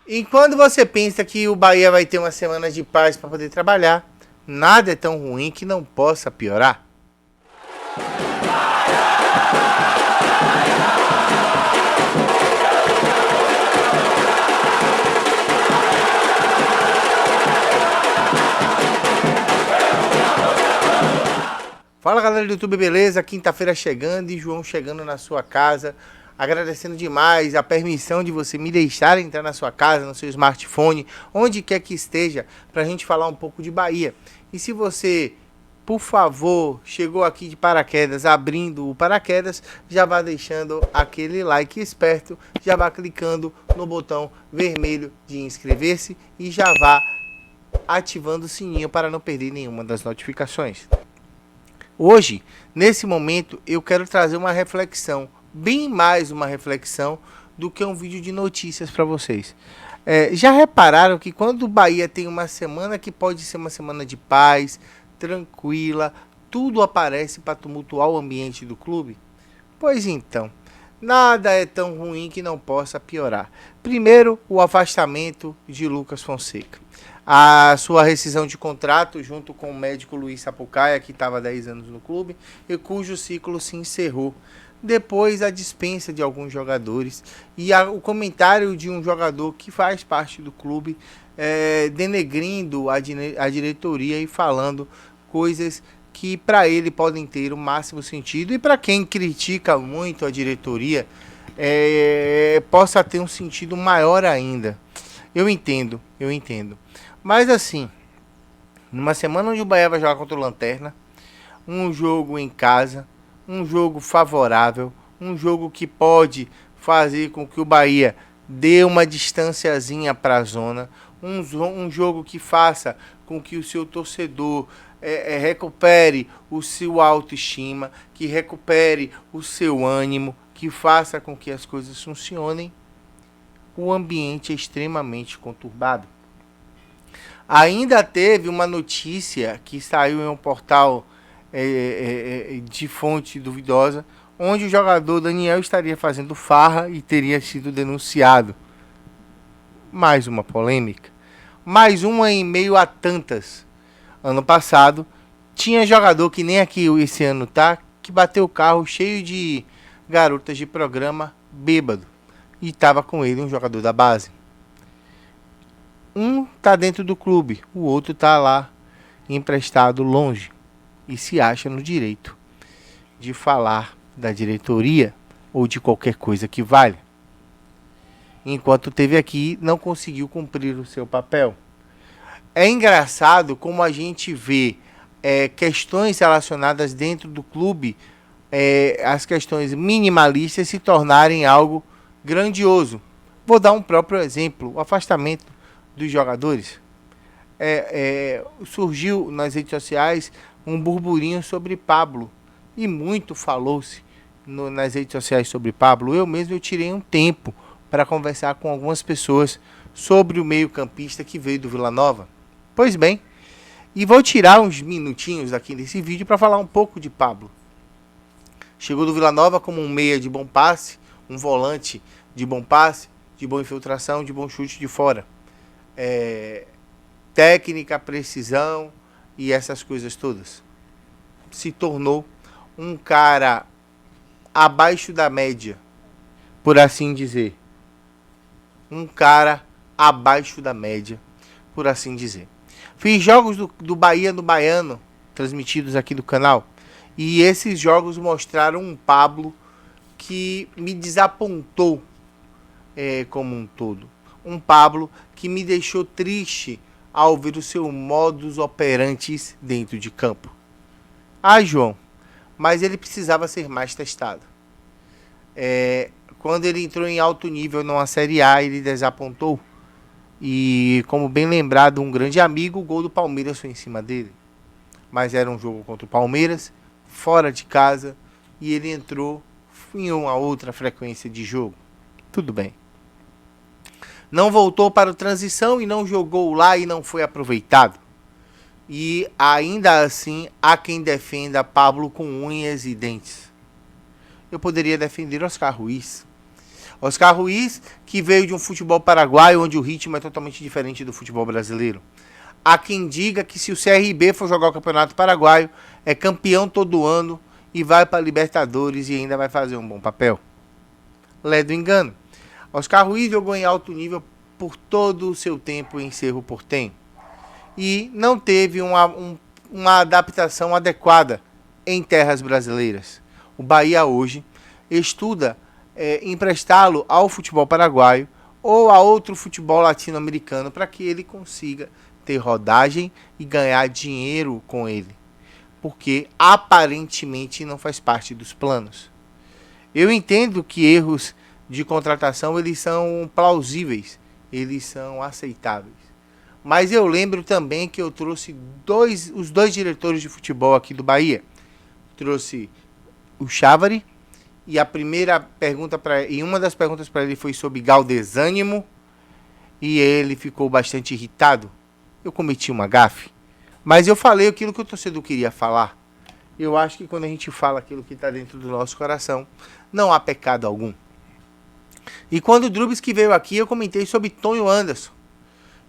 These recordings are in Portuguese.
E quando você pensa que o Bahia vai ter uma semana de paz para poder trabalhar, nada é tão ruim que não possa piorar. Fala galera do YouTube, beleza? Quinta-feira chegando e João chegando na sua casa. Agradecendo demais a permissão de você me deixar entrar na sua casa, no seu smartphone, onde quer que esteja, para a gente falar um pouco de Bahia. E se você, por favor, chegou aqui de paraquedas, abrindo o paraquedas, já vá deixando aquele like esperto, já vá clicando no botão vermelho de inscrever-se e já vá ativando o sininho para não perder nenhuma das notificações. Hoje, nesse momento, eu quero trazer uma reflexão, bem mais uma reflexão do que um vídeo de notícias para vocês. Já repararam que quando o Bahia tem uma semana que pode ser uma semana de paz, tranquila, tudo aparece para tumultuar o ambiente do clube? Pois então, nada é tão ruim que não possa piorar. Primeiro, o afastamento de Lucas Fonseca. A sua rescisão de contrato junto com o médico Luiz Sapucaia, que estava há 10 anos no clube, e cujo ciclo se encerrou. Depois a dispensa de alguns jogadores e o comentário de um jogador que faz parte do clube, denegrindo a diretoria e falando coisas que para ele podem ter o máximo sentido, e para quem critica muito a diretoria, possa ter um sentido maior ainda. Eu entendo. Mas assim, numa semana onde o Bahia vai jogar contra o Lanterna, um jogo em casa, um jogo favorável, um jogo que pode fazer com que o Bahia dê uma distanciazinha para a zona, um jogo que faça com que o seu torcedor recupere o seu autoestima, que recupere o seu ânimo, que faça com que as coisas funcionem. O ambiente é extremamente conturbado. Ainda teve uma notícia que saiu em um portal de fonte duvidosa, onde o jogador Daniel estaria fazendo farra e teria sido denunciado. Mais uma polêmica. Mais uma em meio a tantas. Ano passado, tinha jogador que nem aqui esse ano tá, que bateu o carro cheio de garotas de programa bêbado. E estava com ele um jogador da base. Um tá dentro do clube, o outro tá lá emprestado longe e se acha no direito de falar da diretoria ou de qualquer coisa que valha. Enquanto teve aqui, não conseguiu cumprir o seu papel. É engraçado como a gente vê questões relacionadas dentro do clube, as questões minimalistas se tornarem algo grandioso. Vou dar um próprio exemplo, o afastamento dos jogadores. Surgiu nas redes sociais um burburinho sobre Pablo e muito falou-se nas redes sociais sobre Pablo. Eu tirei um tempo para conversar com algumas pessoas sobre o meio-campista que veio do Vila Nova. Pois bem, e vou tirar uns minutinhos aqui desse vídeo para falar um pouco de Pablo. Chegou do Vila Nova como um meia de bom passe, um volante de bom passe, de boa infiltração, de bom chute de fora. Técnica, precisão e essas coisas todas. Se tornou um cara abaixo da média, por assim dizer. Um cara abaixo da média, por assim dizer. Fiz jogos do Bahia no Baiano, transmitidos aqui do canal, e esses jogos mostraram um Pablo que me desapontou como um todo. Um Pablo que me deixou triste ao ver o seu modus operandi dentro de campo. João, mas ele precisava ser mais testado. Quando ele entrou em alto nível numa Série A, ele desapontou. E, como bem lembrado, um grande amigo, o gol do Palmeiras foi em cima dele. Mas era um jogo contra o Palmeiras, fora de casa, e ele entrou em uma outra frequência de jogo. Tudo bem. Não voltou para o transição e não jogou lá e não foi aproveitado. E ainda assim há quem defenda Pablo com unhas e dentes. Eu poderia defender Oscar Ruiz. Oscar Ruiz, que veio de um futebol paraguaio, onde o ritmo é totalmente diferente do futebol brasileiro. Há quem diga que se o CRB for jogar o Campeonato Paraguaio, é campeão todo ano e vai para a Libertadores e ainda vai fazer um bom papel. Lé do engano. Oscar Ruiz jogou em alto nível por todo o seu tempo em Cerro Porteño e não teve uma adaptação adequada em terras brasileiras. O Bahia hoje estuda emprestá-lo ao futebol paraguaio ou a outro futebol latino-americano para que ele consiga ter rodagem e ganhar dinheiro com ele, porque aparentemente não faz parte dos planos. Eu entendo que erros de contratação eles são plausíveis, eles são aceitáveis. Mas eu lembro também que eu trouxe os dois diretores de futebol aqui do Bahia. Trouxe o Chávari e uma das perguntas para ele foi sobre Galdesânimo e ele ficou bastante irritado. Eu cometi uma gafe, mas eu falei aquilo que o torcedor queria falar. Eu acho que quando a gente fala aquilo que está dentro do nosso coração, não há pecado algum. E quando o Drubsky veio aqui, eu comentei sobre Tonho Anderson.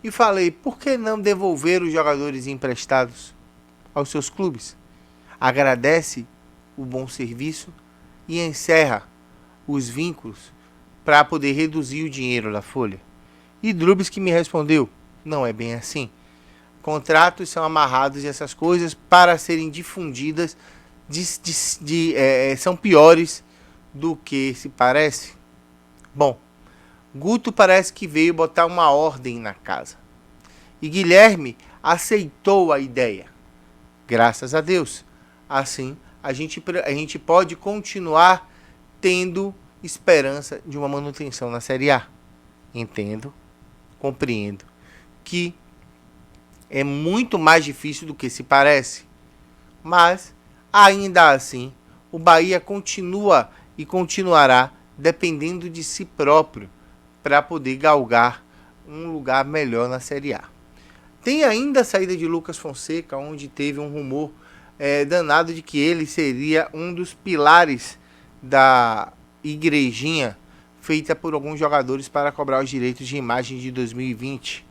E falei, por que não devolver os jogadores emprestados aos seus clubes? Agradece o bom serviço e encerra os vínculos para poder reduzir o dinheiro da folha. E Drubsky me respondeu, não é bem assim. Contratos são amarrados e essas coisas para serem difundidas são piores do que se parece. Bom, Guto parece que veio botar uma ordem na casa. E Guilherme aceitou a ideia. Graças a Deus. Assim, a gente pode continuar tendo esperança de uma manutenção na Série A. Entendo, compreendo que é muito mais difícil do que se parece. Mas, ainda assim, o Bahia continua e continuará dependendo de si próprio para poder galgar um lugar melhor na Série A. Tem ainda a saída de Lucas Fonseca, onde teve um rumor danado de que ele seria um dos pilares da igrejinha feita por alguns jogadores para cobrar os direitos de imagem de 2020.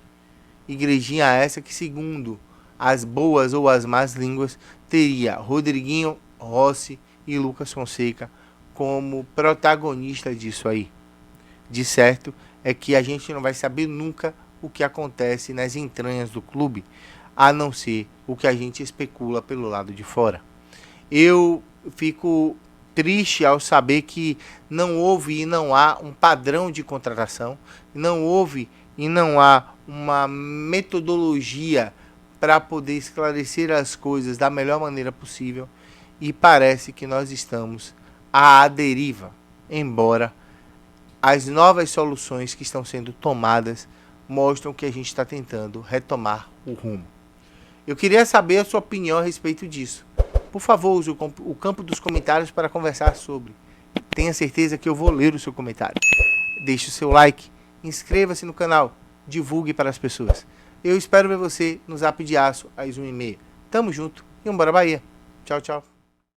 Igrejinha essa que, segundo as boas ou as más línguas, teria Rodriguinho, Rossi e Lucas Fonseca como protagonista disso aí. De certo é que a gente não vai saber nunca o que acontece nas entranhas do clube, a não ser o que a gente especula pelo lado de fora. Eu fico triste ao saber que não houve e não há um padrão de contratação, não houve e não há uma metodologia para poder esclarecer as coisas da melhor maneira possível e parece que nós estamos à deriva, embora as novas soluções que estão sendo tomadas mostram que a gente está tentando retomar o rumo. Eu queria saber a sua opinião a respeito disso. Por favor, use o campo dos comentários para conversar sobre. Tenha certeza que eu vou ler o seu comentário. Deixe o seu like, inscreva-se no canal, divulgue para as pessoas. Eu espero ver você no Zap de Aço às 1h30. Tamo junto e vambora Bahia. Tchau, tchau.